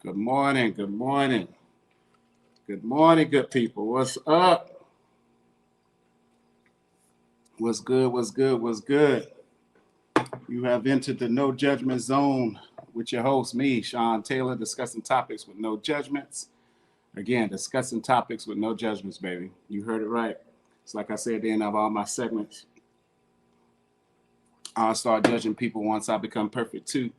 Good morning. Good morning. Good morning, good people. What's up? What's good? What's good? What's good? You have entered the No Judgment Zone with your host, me, Sean Taylor, discussing topics with no judgments. Again, discussing topics with no judgments, baby. You heard it right. It's like I said at the end of all my segments. I'll start judging people once I become perfect too.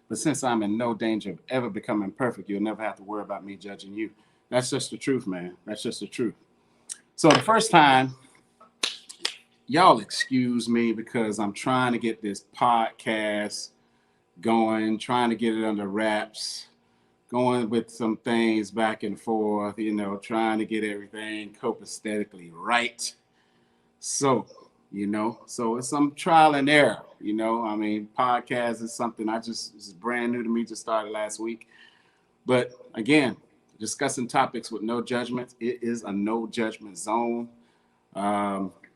But since I'm in no danger of ever becoming perfect, you'll never have to worry about me judging you. That's just the truth, man. That's just the truth. So the first time, y'all excuse me because I'm trying to get this podcast going, trying to get it under wraps, going with some things back and forth, trying to get everything copacetically right. So it's some trial and error. Podcast is something it's brand new to me, just started last week. But again, discussing topics with no judgment. It is a no judgment zone.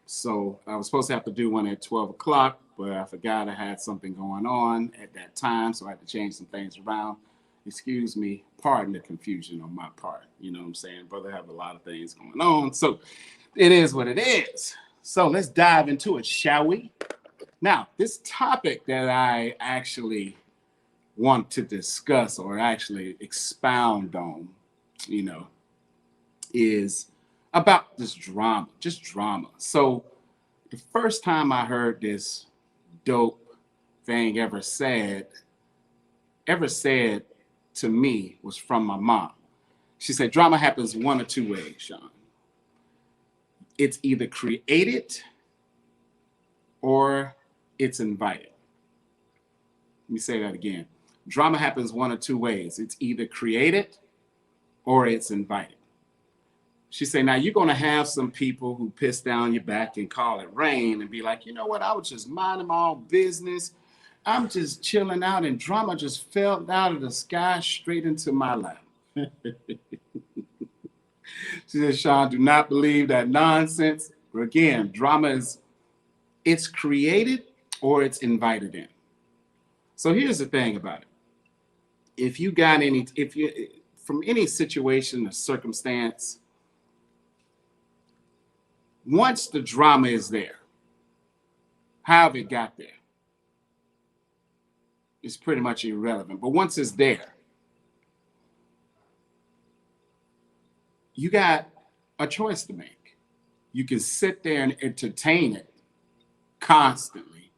So I was supposed to have to do one at 12 o'clock, but I forgot I had something going on at that time, so I had to change some things around. Excuse me, pardon the confusion on my part. You know what I'm saying? Brother have a lot of things going on. So it is what it is. So let's dive into it, shall we? Now, this topic that I actually want to discuss or actually expound on, is about this drama, just drama. So the first time I heard this dope thing ever said to me was from my mom. She said, drama happens one or two ways, Sean. It's either created or it's invited. Let me say that again. Drama happens one or two ways. It's either created or it's invited. She said, now you're going to have some people who piss down your back and call it rain and be like, you know what? I was just minding my own business. I'm just chilling out and drama just fell out of the sky straight into my lap. She said, Sean, do not believe that nonsense. But again, drama it's created or it's invited in. So here's the thing about it. If you from any situation or circumstance, once the drama is there, how it got there is pretty much irrelevant. But once it's there, you got a choice to make. You can sit there and entertain it constantly,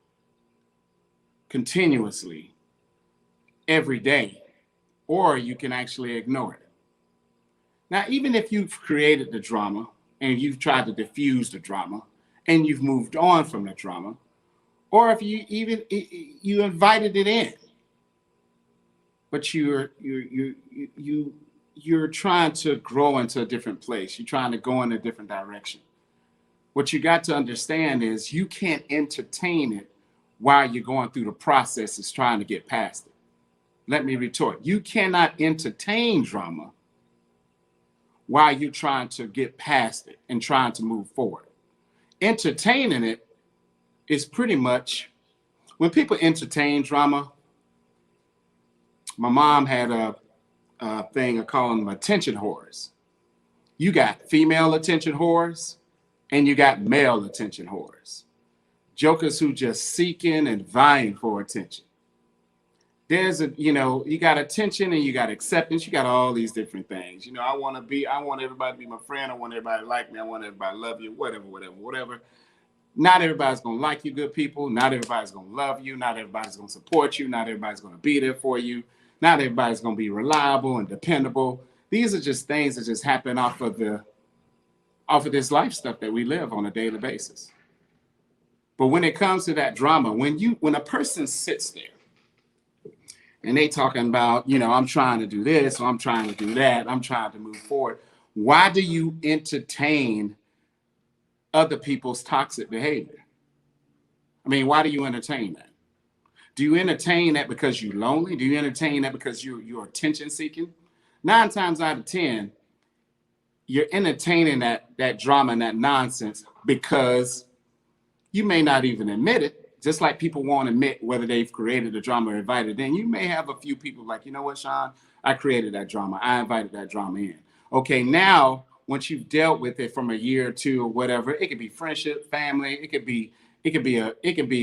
continuously, every day, or you can actually ignore it. Now, even if you've created the drama and you've tried to diffuse the drama and you've moved on from the drama, or if you invited it in, but you're trying to grow into a different place. You're trying to go in a different direction. What you got to understand is you can't entertain it while you're going through the process of trying to get past it. Let me retort. You cannot entertain drama while you're trying to get past it and trying to move forward. Entertaining it is pretty much, when people entertain drama, my mom had a thing of calling them attention whores. You got female attention whores and you got male attention whores. Jokers who just seeking and vying for attention. There's you got attention and you got acceptance. You got all these different things. I want everybody to be my friend. I want everybody to like me. I want everybody to love you, whatever. Not everybody's going to like you, good people. Not everybody's going to love you. Not everybody's going to support you. Not everybody's going to be there for you. Not everybody's going to be reliable and dependable. These are just things that just happen off of this life stuff that we live on a daily basis. But when it comes to that drama, when a person sits there and they talking about, I'm trying to do this, or I'm trying to do that, I'm trying to move forward, why do you entertain other people's toxic behavior? Why do you entertain that? Do you entertain that because you're lonely? Do you entertain that because you're attention seeking? 9 times out of 10, you're entertaining that drama and that nonsense because you may not even admit it. Just like people won't admit whether they've created a drama or invited in. You may have a few people like, you know what, Sean, I created that drama. I invited that drama in. Okay, now once you've dealt with it from a year or two or whatever, it could be friendship, family, it could be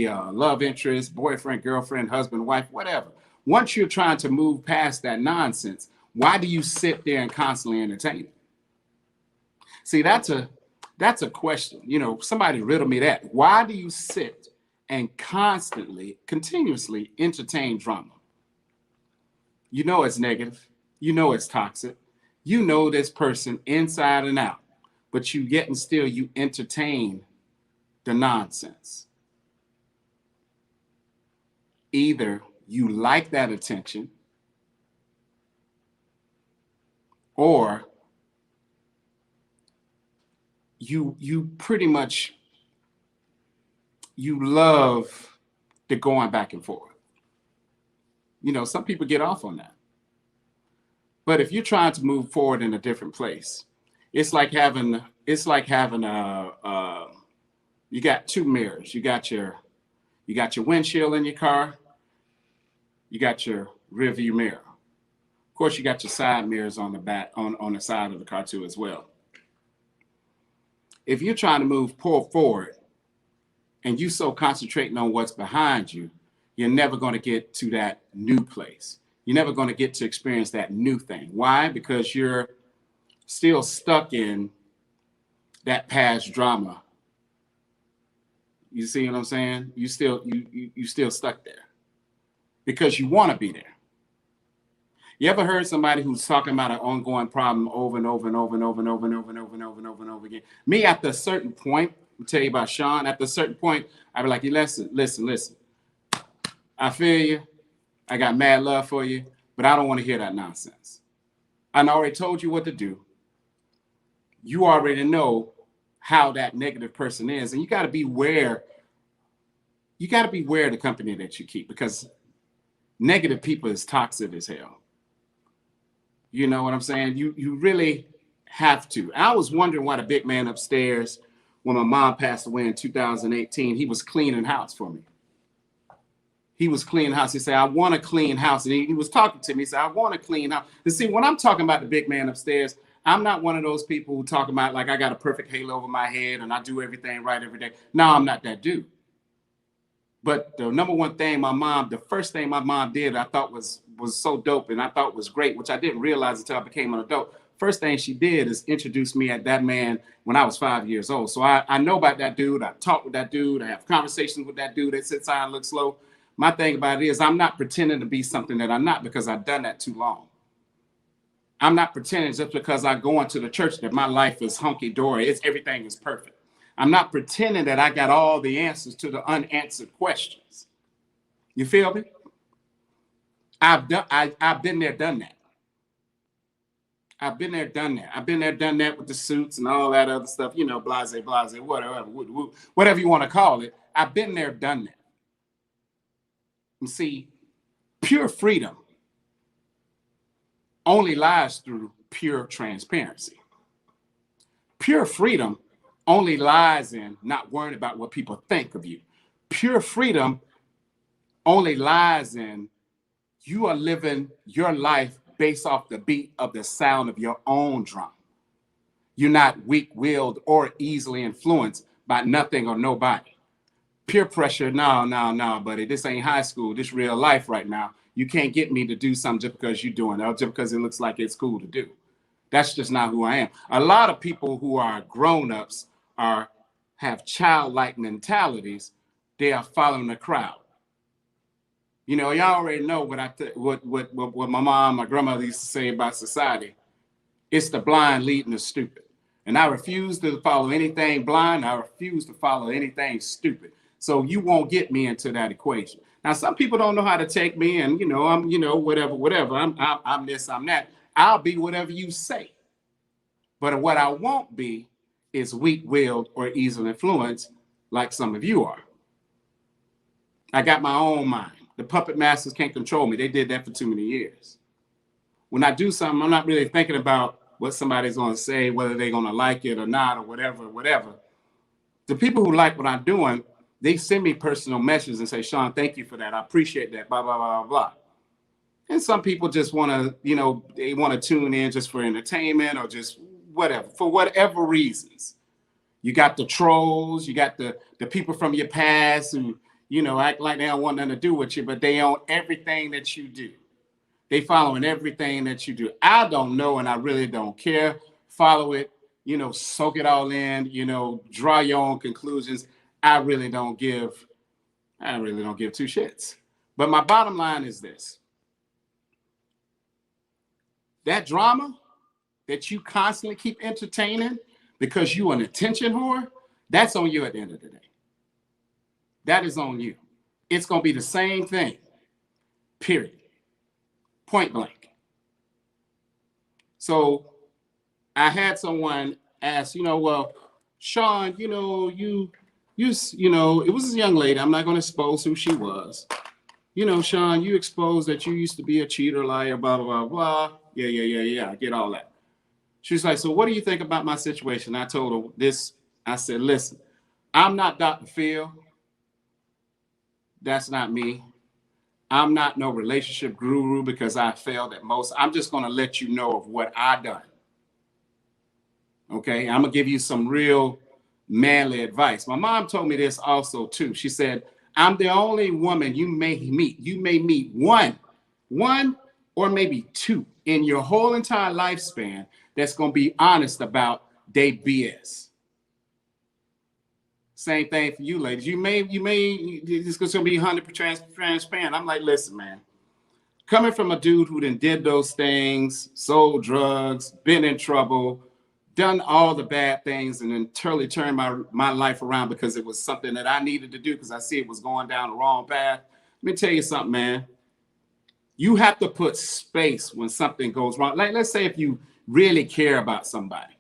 a love interest, boyfriend, girlfriend, husband, wife, whatever. Once you're trying to move past that nonsense, why do you sit there and constantly entertain it? See, that's a question. You know, somebody riddle me that. Why do you sit and constantly, continuously entertain drama? You know it's negative. You know it's toxic. You know this person inside and out, but you yet and still you entertain the nonsense. Either you like that attention, or you pretty much you love the going back and forth. You know, some people get off on that. But if you're trying to move forward in a different place, it's like having a you got two mirrors. You got your windshield in your car, you got your rear view mirror. Of course, you got your side mirrors on the back on the side of the car too as well. If you're trying to move forward and you so concentrating on what's behind you, you're never going to get to that new place. You're never going to get to experience that new thing. Why? Because you're still stuck in that past drama. You see what I'm saying? You still stuck there because you want to be there. You ever heard somebody who's talking about an ongoing problem over and over and over and over and over and over and over and over and over and over again? Me, at a certain point, I'll tell you about Sean. At a certain point, I'd be like, listen. I feel you. I got mad love for you, but I don't want to hear that nonsense. I already told you what to do. You already know how that negative person is, and you got to be aware. You got to be aware of the company that you keep, because negative people is toxic as hell. You know what I'm saying? You really have to. I was wondering why the big man upstairs, when my mom passed away in 2018, he was cleaning house for me. He was cleaning house. He said, I want a clean house. And he was talking to me. He said, I want a clean house. And see, when I'm talking about the big man upstairs, I'm not one of those people who talk about like I got a perfect halo over my head and I do everything right every day. No, I'm not that dude. But the number one thing the first thing my mom did, I thought was so dope and I thought was great, which I didn't realize until I became an adult. First thing she did is introduce me at that man when I was 5 years old. So I know about that dude. I talk with that dude. I have conversations with that dude that sits high and looks low. My thing about it is I'm not pretending to be something that I'm not, because I've done that too long. I'm not pretending just because I go into the church that my life is hunky-dory. Everything is perfect. I'm not pretending that I got all the answers to the unanswered questions. You feel me? I've been there, done that. I've been there, done that. I've been there, done that with the suits and all that other stuff, you know, blase, whatever you want to call it. I've been there, done that. And see, pure freedom only lies through pure transparency. Pure freedom only lies in not worrying about what people think of you. Pure freedom only lies in you are living your life based off the beat of the sound of your own drum. You're not weak-willed or easily influenced by nothing or nobody. Peer pressure, no, buddy. This ain't high school. This real life right now. You can't get me to do something just because you're doing it, or just because it looks like it's cool to do. That's just not who I am. A lot of people who are grown-ups have childlike mentalities. They are following the crowd. You know, y'all already know what my mom, my grandmother used to say about society. It's the blind leading the stupid. And I refuse to follow anything blind. I refuse to follow anything stupid. So you won't get me into that equation. Now, some people don't know how to take me, and I'm, whatever. I'm this, I'm that. I'll be whatever you say. But what I won't be is weak-willed or easily influenced like some of you are. I got my own mind. The puppet masters can't control me. They did that for too many years. When I do something, I'm not really thinking about what somebody's going to say, whether they're going to like it or not, or whatever. The people who like what I'm doing, they send me personal messages and say, Sean, thank you for that. I appreciate that, blah, blah, blah, blah. And some people just want to, they want to tune in just for entertainment or just whatever, for whatever reasons. You got the trolls, you got the people from your past who, act like they don't want nothing to do with you, but they own everything that you do. They following everything that you do. I don't know, and I really don't care. Follow it, soak it all in, draw your own conclusions. I really don't give two shits. But my bottom line is this. That drama that you constantly keep entertaining because you an attention whore, that's on you at the end of the day. That is on you. It's going to be the same thing, period. Point blank. So I had someone ask, well, Sean, it was a young lady. I'm not going to expose who she was. Sean, you exposed that you used to be a cheater, liar, blah, blah, blah, blah. Yeah. I get all that. She's like, so what do you think about my situation? I told her this. I said, listen, I'm not Dr. Phil. That's not me. I'm not no relationship guru because I failed at most. I'm just going to let you know of what I done. Okay, I'm going to give you some real manly advice. My mom told me this also too. She said, I'm the only woman you may meet. You may meet one or maybe two in your whole entire lifespan that's going to be honest about their BS. Same thing for you ladies. You may, it's going to be 100% transparent. I'm like, listen, man, coming from a dude who did those things, sold drugs, been in trouble, done all the bad things, and then totally turned my life around because it was something that I needed to do because I see it was going down the wrong path. Let me tell you something, man. You have to put space when something goes wrong. Like, let's say if you really care about somebody,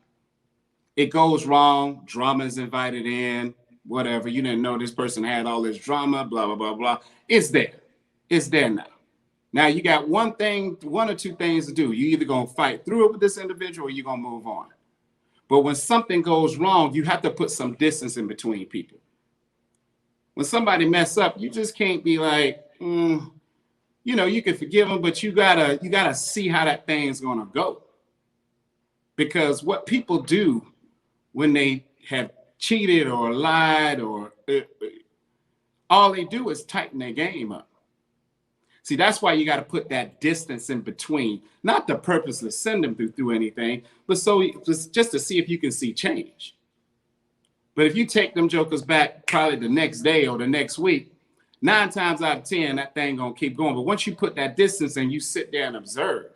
it goes wrong, drama is invited in, whatever. You didn't know this person had all this drama, blah, blah, blah, blah. It's there. It's there now. Now you got one or two things to do. You either going to fight through it with this individual or you're going to move on. But when something goes wrong, you have to put some distance in between people. When somebody mess up, you just can't be like, you can forgive them, but you gotta see how that thing's gonna go. Because what people do when they have cheated or lied or all they do is tighten their game up. See, that's why you got to put that distance in between, not to purposely send them through anything, but just to see if you can see change. But if you take them jokers back probably the next day or the next week, 9 times out of 10, that thing gonna keep going. But once you put that distance and you sit there and observe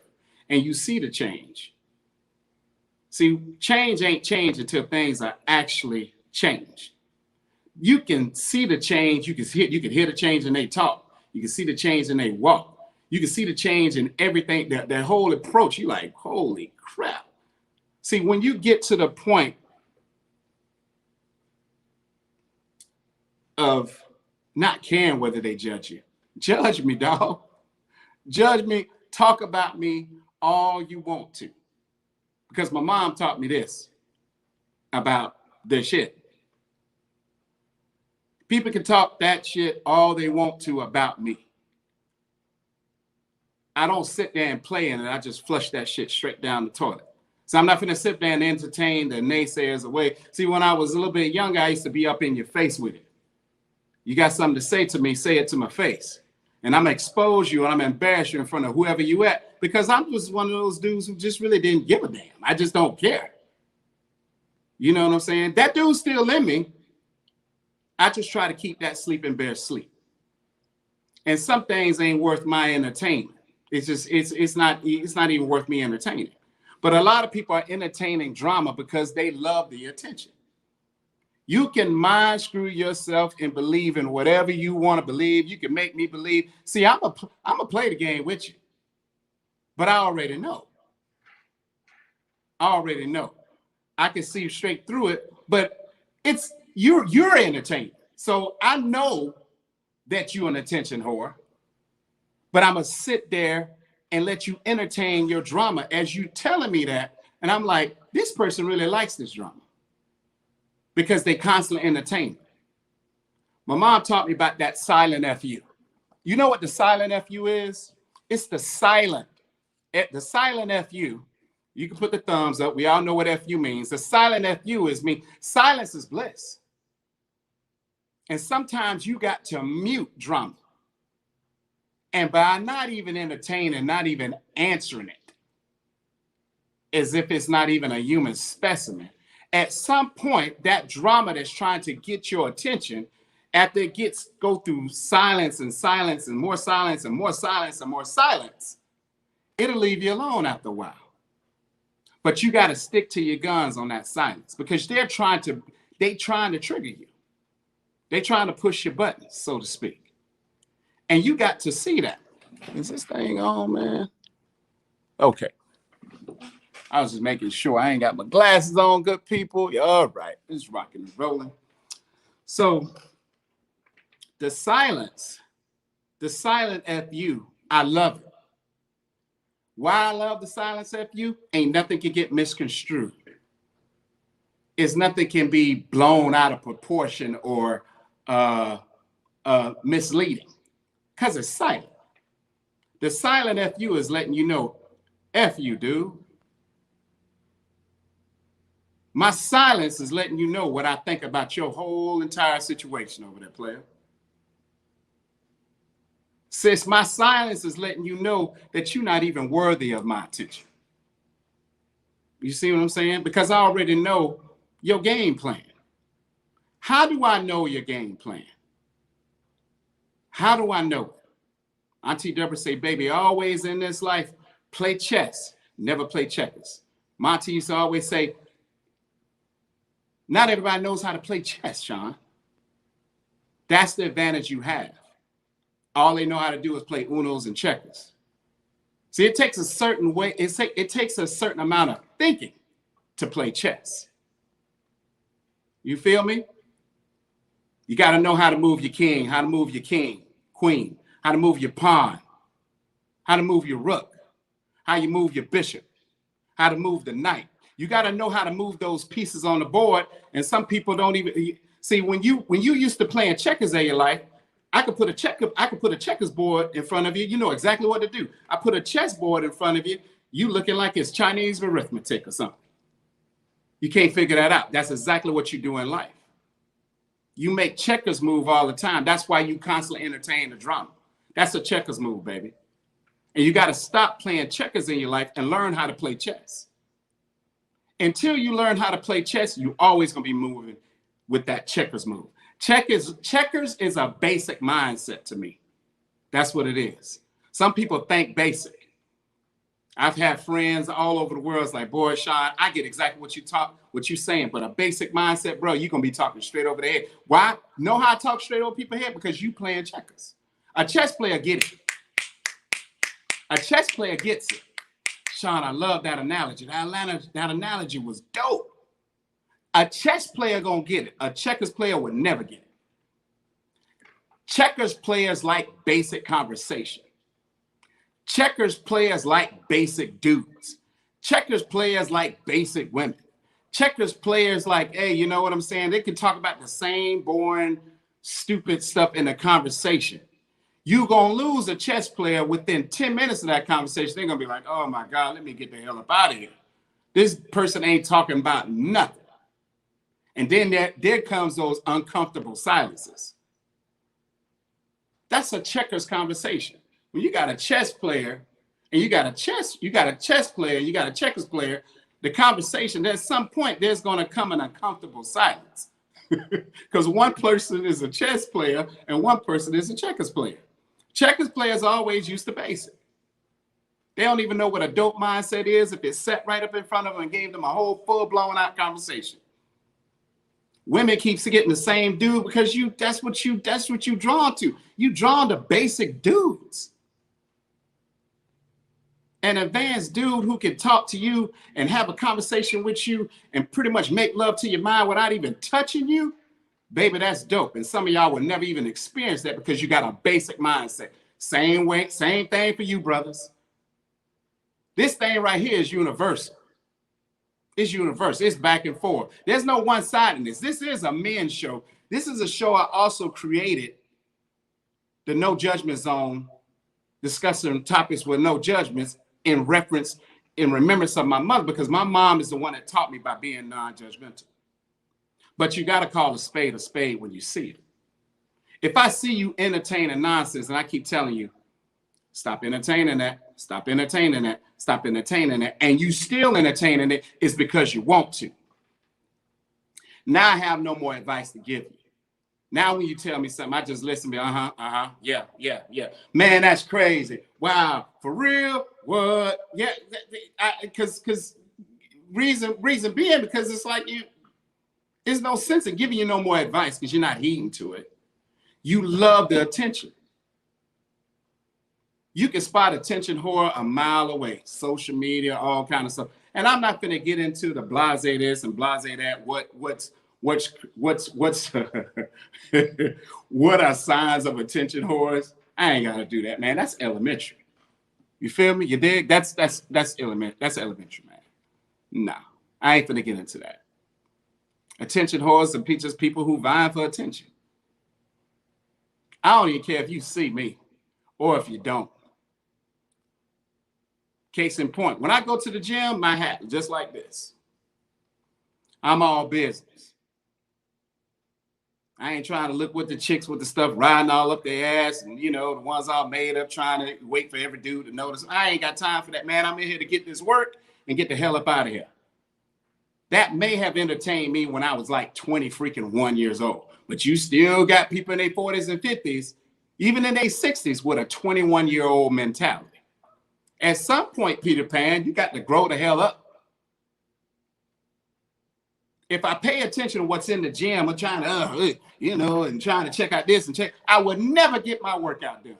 and you see the change. See, change ain't change until things are actually changed. You can see the change. You can hear the change in they talk. You can see the change in they walk. You can see the change in everything, that whole approach. You like, holy crap. See, when you get to the point of not caring whether they judge you, judge me, dog. Judge me, talk about me all you want to. Because my mom taught me this about this shit. People can talk that shit all they want to about me. I don't sit there and play in it. I just flush that shit straight down the toilet. So I'm not going to sit there and entertain the naysayers away. See, when I was a little bit younger, I used to be up in your face with it. You got something to say to me, say it to my face. And I'm going to expose you and I'm going to embarrass you in front of whoever you at. Because I'm just one of those dudes who just really didn't give a damn. I just don't care. You know what I'm saying? That dude's still in me. I just try to keep that sleeping bear sleep. And some things ain't worth my entertainment. It's not even worth me entertaining. But a lot of people are entertaining drama because they love the attention. You can mind screw yourself and believe in whatever you want to believe. You can make me believe. See, I'm a play the game with you. But I already know. I can see straight through it, but you're entertained. So I know that you're an attention whore, but I'm gonna sit there and let you entertain your drama as you telling me that. And I'm like, this person really likes this drama because they constantly entertain. My mom taught me about that silent FU. You know what the silent FU is? It's the silent. The silent FU, you can put the thumbs up. We all know what FU means. The silent FU is me. Silence is bliss. And sometimes you got to mute drama. And by not even entertaining, not even answering it, as if it's not even a human specimen, at some point, that drama that's trying to get your attention, after it go through silence and silence and more silence and more silence and more silence, it'll leave you alone after a while. But you got to stick to your guns on that silence, because they're trying to trigger you. They're trying to push your buttons, so to speak. And you got to see that. Is this thing on, man? Okay. I was just making sure I ain't got my glasses on, good people. Yeah, all right. It's rocking and rolling. So the silent FU, I love it. Why I love the silent FU? Ain't nothing can get misconstrued. It's nothing can be blown out of proportion or misleading, because it's silent. The silent FU is letting you know, F you, dude. My silence is letting you know what I think about your whole entire situation over there, player. Sis, my silence is letting you know that you're not even worthy of my attention. You see what I'm saying? Because I already know your game plan. How do I know your game plan? How do I know it? Auntie Deborah say, baby, always in this life, play chess, never play checkers. Monty used to always say, not everybody knows how to play chess, Sean. That's the advantage you have. All they know how to do is play Unos and checkers. See, it takes a certain way, it takes a certain amount of thinking to play chess. You feel me? You got to know how to move your king, how to move your queen, how to move your pawn, how to move your rook, how you move your bishop, how to move the knight. You got to know how to move those pieces on the board. And some people don't even see, when you used to playing checkers in your life, I could put a checkers board in front of you. You know exactly what to do. I put a chess board in front of you. You looking like it's Chinese arithmetic or something. You can't figure that out. That's exactly what you do in life. You make checkers move all the time. That's why you constantly entertain the drama. That's a checkers move, baby. And you got to stop playing checkers in your life and learn how to play chess. Until you learn how to play chess, you're always going to be moving with that checkers move. Checkers is a basic mindset to me. That's what it is. Some people think basic. I've had friends all over the world. It's like, boy, Sean, I get exactly what you're saying, but a basic mindset, bro, you're going to be talking straight over the head. Why? Know how I talk straight over people's head? Because you playing checkers. A chess player gets it. A chess player gets it. Sean, I love that analogy. That analogy was dope. A chess player gonna get it. A checkers player would never get it. Checkers players like basic conversation. Checkers players like basic dudes. Checkers players like basic women. Checkers players like, hey, you know what I'm saying? They can talk about the same boring, stupid stuff in a conversation. You're going to lose a chess player within 10 minutes of that conversation. They're going to be like, oh my God, let me get the hell up out of here. This person ain't talking about nothing. And then there comes those uncomfortable silences. That's a checkers conversation. When you got a chess player and you got a chess player, you got a checkers player, the conversation, at some point, there's going to come an uncomfortable silence. Because one person is a chess player and one person is a checkers player. Checkers players always used to basic. They don't even know what a dope mindset is if it's set right up in front of them and gave them a whole full blown out conversation. Women keeps getting the same dude because that's what you drawn to. You drawn to basic dudes. An advanced dude who can talk to you and have a conversation with you and pretty much make love to your mind without even touching you, baby, that's dope. And some of y'all will never even experience that because you got a basic mindset. Same way, same thing for you, brothers. This thing right here is universal. It's universal. It's back and forth. There's no one-sidedness. This is a men's show. This is a show I also created, the No Judgment Zone, discussing topics with no judgments in reference, in remembrance of my mother, because my mom is the one that taught me by being non-judgmental. But you got to call a spade when you see it. If I see you entertaining nonsense and I keep telling you, stop entertaining that, stop entertaining that, stop entertaining that, and you still entertaining it, it's because you want to. Now I have no more advice to give you. Now when you tell me something, I just listen to yeah. Man, that's crazy. Wow, for real? What? Yeah, because reason being, because it's like there's no sense in giving you no more advice because you're not heeding to it. You love the attention. You can spot attention whore a mile away. Social media, all kind of stuff. And I'm not going to get into the blase this and blase that. What's what are signs of attention whores? I ain't got to do that, man. That's elementary. You feel me? You dig? That's elementary. That's elementary, man. Nah, I ain't finna get into that. Attention whores are just people who vying for attention. I don't even care if you see me or if you don't. Case in point, when I go to the gym, my hat is just like this. I'm all business. I ain't trying to look with the chicks with the stuff riding all up their ass and, the ones all made up trying to wait for every dude to notice. I ain't got time for that, man. I'm in here to get this work and get the hell up out of here. That may have entertained me when I was like 21 years old. But you still got people in their 40s and 50s, even in their 60s, with a 21-year-old mentality. At some point, Peter Pan, you got to grow the hell up. If I pay attention to what's in the gym, I'm trying to, and trying to check out this and check, I would never get my workout done.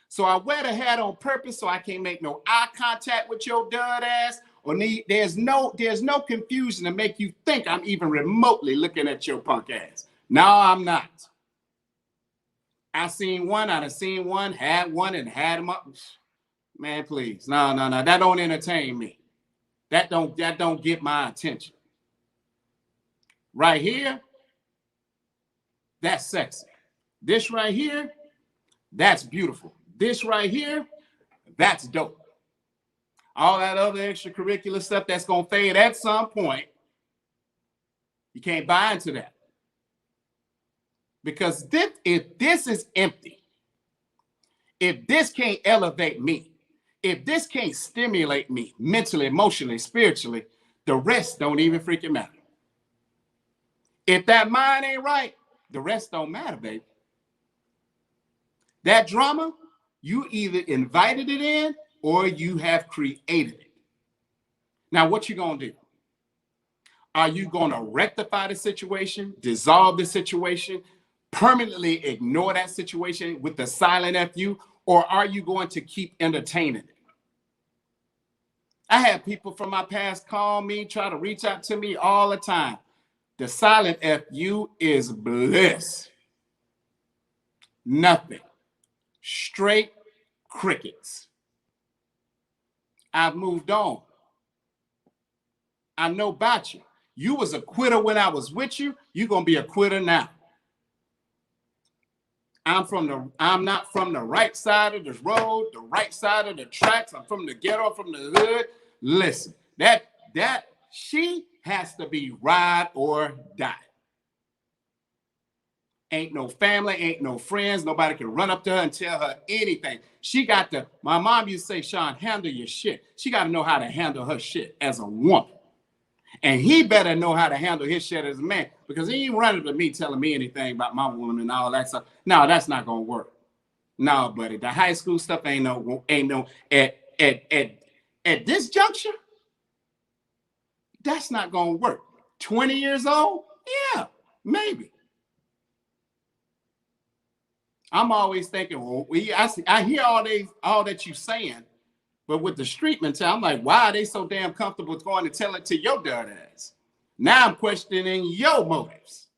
So I wear the hat on purpose so I can't make no eye contact with your dud ass. Or there's no confusion to make you think I'm even remotely looking at your punk ass. No, I'm not. I done seen one, had one, and had them up. Man, please. No. That don't entertain me. That don't get my attention. Right here, that's sexy. This right here, that's beautiful. This right here, that's dope. All that other extracurricular stuff that's going to fade at some point, you can't buy into that. Because if this is empty, if this can't elevate me, if this can't stimulate me mentally, emotionally, spiritually, the rest don't even freaking matter. If that mind ain't right, the rest don't matter, baby. That drama, you either invited it in or you have created it. Now, what you gonna do? Are you gonna rectify the situation, dissolve the situation, permanently ignore that situation with the silent FU, or are you going to keep entertaining it? I had people from my past call me, try to reach out to me all the time. The silent FU is bliss. Nothing. Straight crickets. I've moved on. I know about you. You was a quitter when I was with you. You're going to be a quitter now. I'm not from the right side of the road, the right side of the tracks. I'm from the ghetto, from the hood. Listen, that she has to be ride or die. Ain't no family, ain't no friends. Nobody can run up to her and tell her anything. My mom used to say, Sean, handle your shit. She got to know how to handle her shit as a woman. And he better know how to handle his shit as a man, because he ain't running to me telling me anything about my woman and all that stuff. No, that's not going to work. No, buddy. The high school stuff ain't no, at this juncture, that's not going to work. 20 years old? Yeah, maybe. I'm always thinking, well, I hear all that you're saying, but with the street mentality, I'm like, why are they so damn comfortable going to tell it to your dirty ass? Now I'm questioning your motives.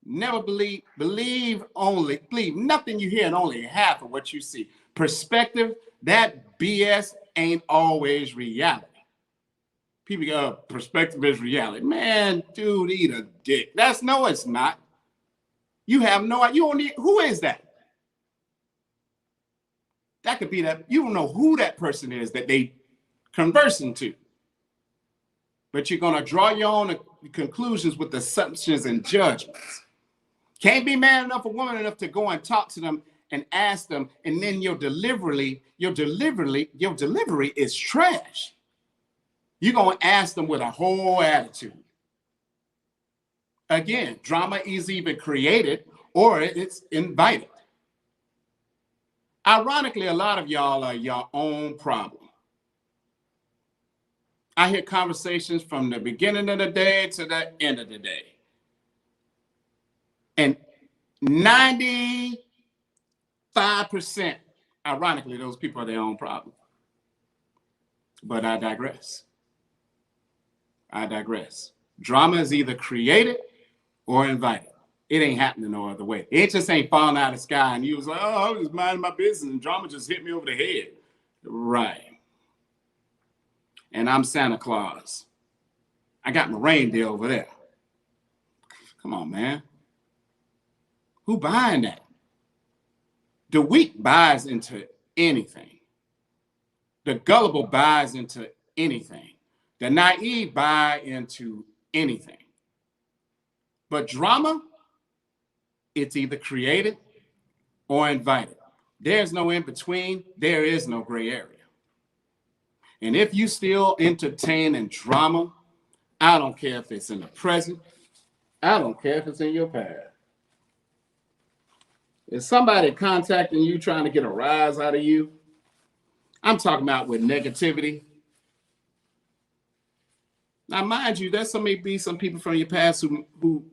Never believe nothing you hear and only half of what you see. Perspective, that BS ain't always reality. People go, perspective is reality. Man, dude, eat a dick. No, it's not. You have no idea. You don't need, who is that? That could be that. You don't know who that person is that they conversing to. But you're going to draw your own conclusions with assumptions and judgments. Can't be man enough or woman enough to go and talk to them and ask them, and then your delivery is trash. You're going to ask them with a whole attitude. Again, drama is either created or it's invited. Ironically, a lot of y'all are your own problem. I hear conversations from the beginning of the day to the end of the day. And 95%, ironically, those people are their own problem. But I digress. Drama is either created or invited. It ain't happening no other way. It just ain't falling out of the sky and you was like, oh, I was just minding my business and drama just hit me over the head. Right. And I'm Santa Claus. I got my reindeer over there. Come on, man. Who buying that? The weak buys into anything. The gullible buys into anything. The naive buy into anything. But drama, it's either created or invited. There's no in between. There is no gray area. And if you still entertain in drama, I don't care if it's in the present. I don't care if it's in your past. Is somebody contacting you trying to get a rise out of you? I'm talking about with negativity. Now, mind you, there's may be some people from your past who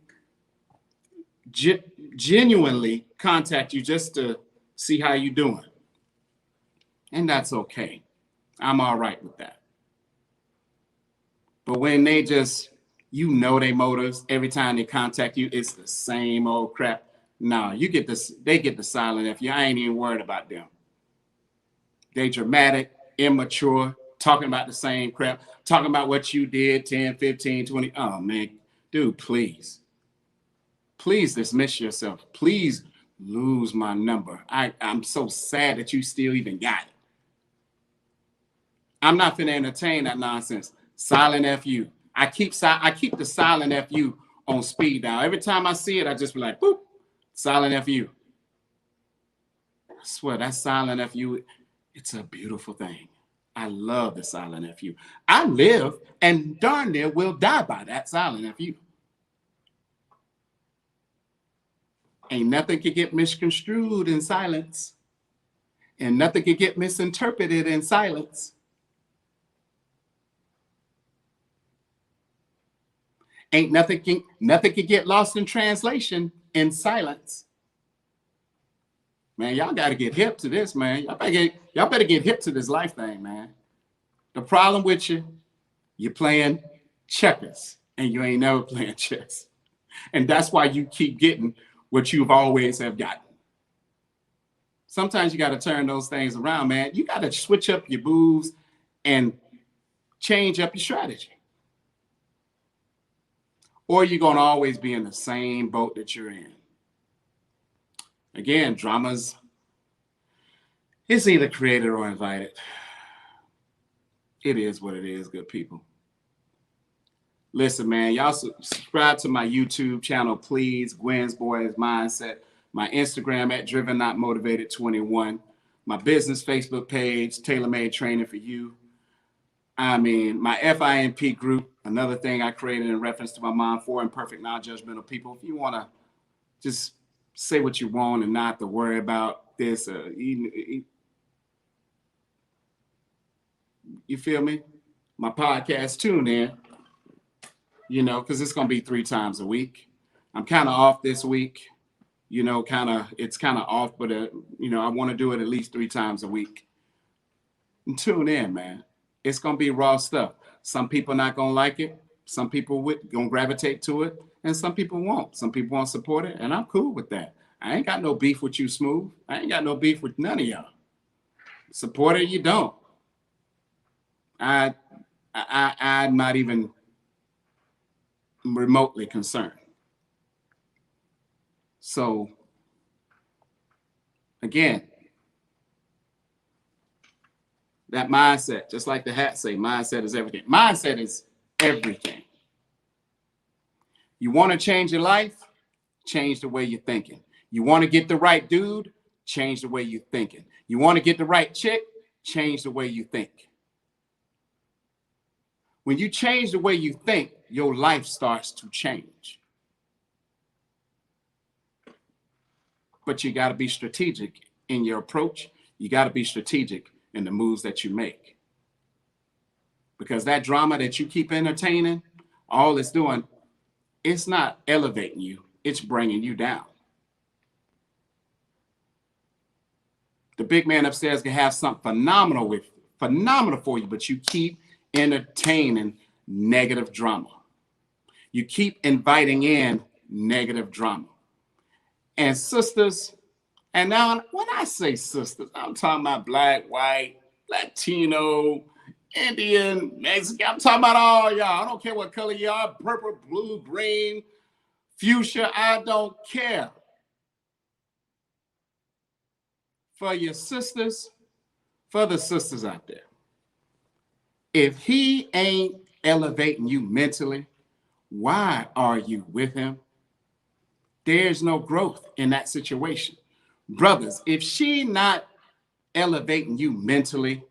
genuinely contact you just to see how you're doing. And that's okay. I'm all right with that. But when they just, you know their motives, every time they contact you, it's the same old crap. No, you get this, they get the silent F you. I ain't even worried about them. They dramatic, immature, talking about the same crap, talking about what you did 10, 15, 20. Oh, man, dude, please. Please dismiss yourself. Please lose my number. I'm so sad that you still even got it. I'm not finna entertain that nonsense. Silent F you. I keep the silent F you on speed dial. Every time I see it, I just be like, boop, silent F you. I swear, that silent F you, it's a beautiful thing. I love the silent F you. I live and darn near will die by that silent F you. Ain't nothing can get misconstrued in silence. And nothing can get misinterpreted in silence. Ain't nothing can get lost in translation in silence. Man, y'all got to get hip to this, man. Y'all better get hip to this life thing, man. The problem with you're playing checkers and you ain't never playing chess. And that's why you keep getting what you've always have gotten. Sometimes you got to turn those things around, man. You got to switch up your moves and change up your strategy. Or you're going to always be in the same boat that you're in. Again, dramas, it's either created or invited. It is what it is, good people. Listen, man, y'all subscribe to my YouTube channel, please. Gwen's Boys Mindset. My Instagram at Driven Not Motivated 21. My business Facebook page, Tailor Made Training for You. I mean, my FIMP group, another thing I created in reference to my mom, for imperfect, non-judgmental people. If you want to just say what you want and not to worry about this, you feel me? My podcast, tune in, you know, because it's going to be 3 times a week. I'm kind of off this week, you know, it's kind of off, but, you know, I want to do it at least 3 times a week. And tune in, man. It's going to be raw stuff. Some people not going to like it. Some people going to gravitate to it. And some people won't. Some people won't support it. And I'm cool with that. I ain't got no beef with you, Smooth. I ain't got no beef with none of y'all. Support it, you don't. I'm not even remotely concerned. So again, that mindset, just like the hat say, mindset is everything. Mindset is everything. You want to change your life? Change the way you're thinking. You want to get the right dude? Change the way you're thinking. You want to get the right chick? Change the way you think. When you change the way you think, your life starts to change. But you got to be strategic in your approach. You got to be strategic in the moves that you make. Because that drama that you keep entertaining, all it's doing, it's not elevating you, it's bringing you down. The big man upstairs can have something phenomenal for you, but you keep entertaining negative drama. You keep inviting in negative drama. And sisters, and now when I say sisters, I'm talking about black, white, Latino, Indian, Mexican. I'm talking about all y'all. I don't care what color you are, purple, blue, green, fuchsia. I don't care. For your sisters, for the sisters out there, if he ain't elevating you mentally, why are you with him? There's no growth in that situation. Brothers, if she not elevating you mentally,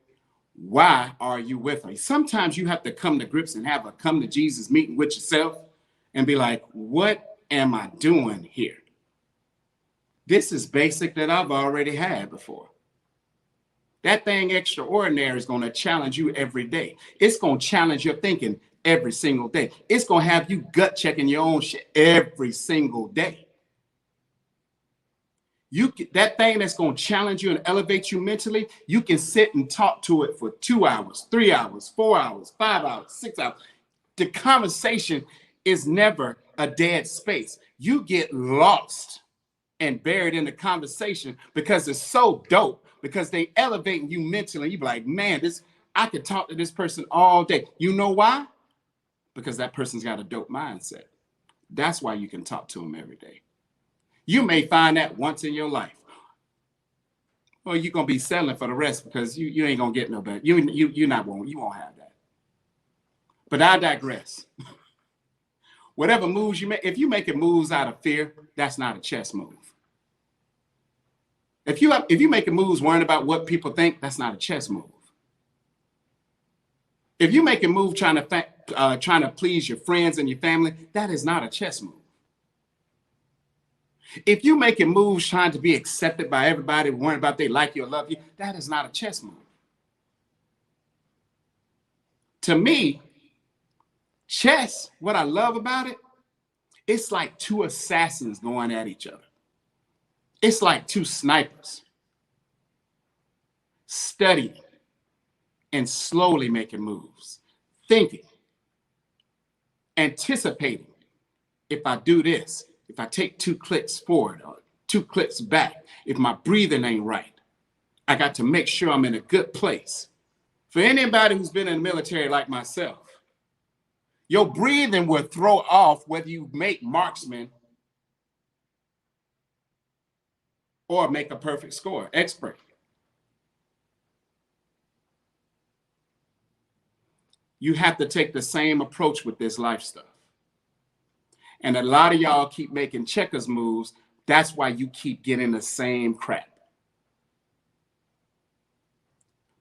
why are you with her? Sometimes you have to come to grips and have a come to Jesus meeting with yourself and be like, what am I doing here? This is basic that I've already had before. That thing extraordinary is going to challenge you every day. It's going to challenge your thinking every single day. It's going to have you gut checking your own shit every single day. That thing that's going to challenge you and elevate you mentally, you can sit and talk to it for 2 hours, 3 hours, 4 hours, 5 hours, 6 hours. The conversation is never a dead space. You get lost and buried in the conversation because it's so dope, because they elevating you mentally. You be like, man, I could talk to this person all day. You know why? Because that person's got a dope mindset. That's why you can talk to them every day. You may find that once in your life. Well, you're gonna be settling for the rest because you ain't gonna get no better. You won't have that. But I digress. Whatever moves you make, if you making moves out of fear, that's not a chess move. If you making moves worrying about what people think, that's not a chess move. If you making move trying to please your friends and your family, that is not a chess move. If you making moves trying to be accepted by everybody, worrying about they like you or love you, that is not a chess move. To me, chess, what I love about it, it's like two assassins going at each other. It's like two snipers studying and slowly making moves, thinking, anticipating. If I do this, if I take 2 clicks forward or 2 clicks back, if my breathing ain't right, I got to make sure I'm in a good place. For anybody who's been in the military like myself, your breathing will throw off whether you make marksman or make a perfect score, expert. You have to take the same approach with this life stuff. And a lot of y'all keep making checkers moves. That's why you keep getting the same crap.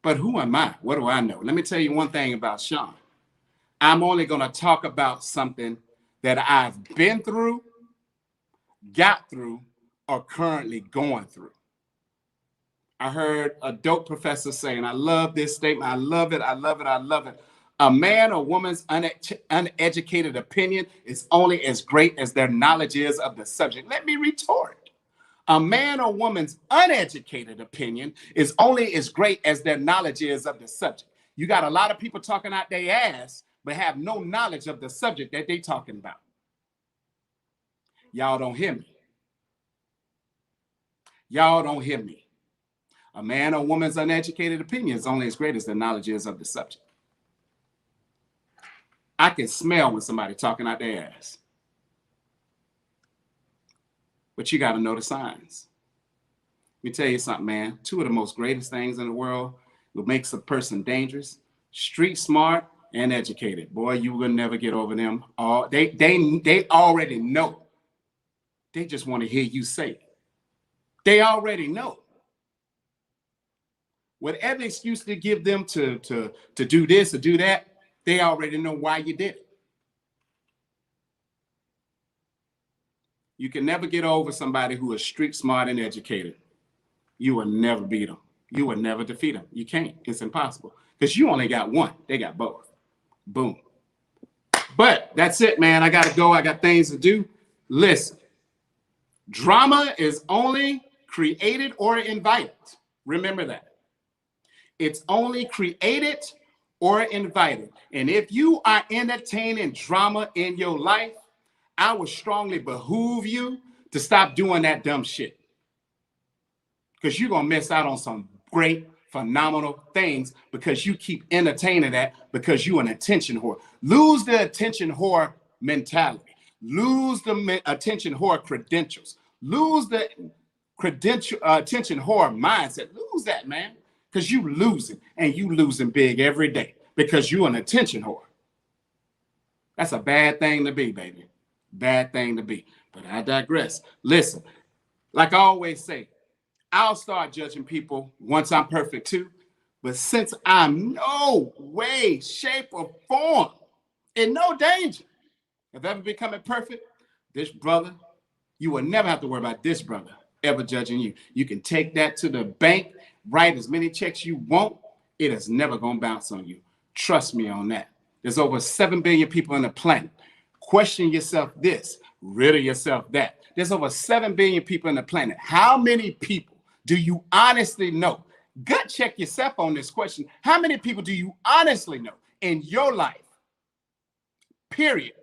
But who am I? What do I know? Let me tell you one thing about Sean. I'm only going to talk about something that I've been through, got through, or currently going through. I heard a dope professor say, and I love this statement. I love it. I love it. I love it. A man or woman's uneducated opinion is only as great as their knowledge is of the subject. Let me retort. A man or woman's uneducated opinion is only as great as their knowledge is of the subject. You got a lot of people talking out their ass, but have no knowledge of the subject that they're talking about. Y'all don't hear me. Y'all don't hear me. A man or woman's uneducated opinion is only as great as their knowledge is of the subject. I can smell when somebody talking out their ass. But you got to know the signs. Let me tell you something, man. Two of the most greatest things in the world that makes a person dangerous: street smart and educated. Boy, you will never get over them. They already know. They just want to hear you say it. They already know. Whatever excuse they give them to do this or do that, they already know why you did it. You can never get over somebody who is street smart and educated. You will never beat them. You will never defeat them. You can't. It's impossible. Because you only got one. They got both. Boom. But that's it, man. I got to go. I got things to do. Listen, drama is only created or invited. Remember that. It's only created or invited. And if you are entertaining drama in your life, I would strongly behoove you to stop doing that dumb shit. Because you're going to miss out on some great, phenomenal things because you keep entertaining that because you're an attention whore. Lose the attention whore mentality. Lose the attention whore credentials. Lose the attention whore mindset. Lose that, man. Because you losing, and you losing big every day because you're an attention whore. That's a bad thing to be, baby. Bad thing to be. But I digress. Listen, like I always say, I'll start judging people once I'm perfect too. But since I'm no way, shape, or form in no danger of ever becoming perfect, this brother, you will never have to worry about this brother ever judging you. You can take that to the bank, write as many checks you want. It is never going to bounce on you. Trust me on that. There's over 7 billion people on the planet. Question yourself this, rid of yourself that. There's over 7 billion people on the planet. How many people do you honestly know? Gut check yourself on this question. How many people do you honestly know in your life? Period.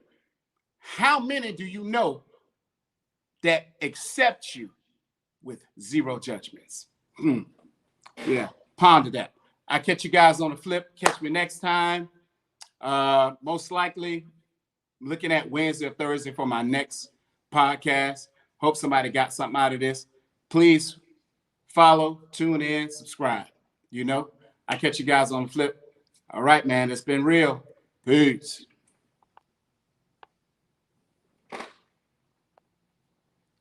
How many do you know that accept you with zero judgments? Yeah, ponder that. I'll catch you guys on the flip. Catch me next time. Most likely looking at Wednesday or Thursday for my next podcast. Hope somebody got something out of this. Please follow, tune in, subscribe. You know, I catch you guys on the flip. All right, man. It's been real. Peace.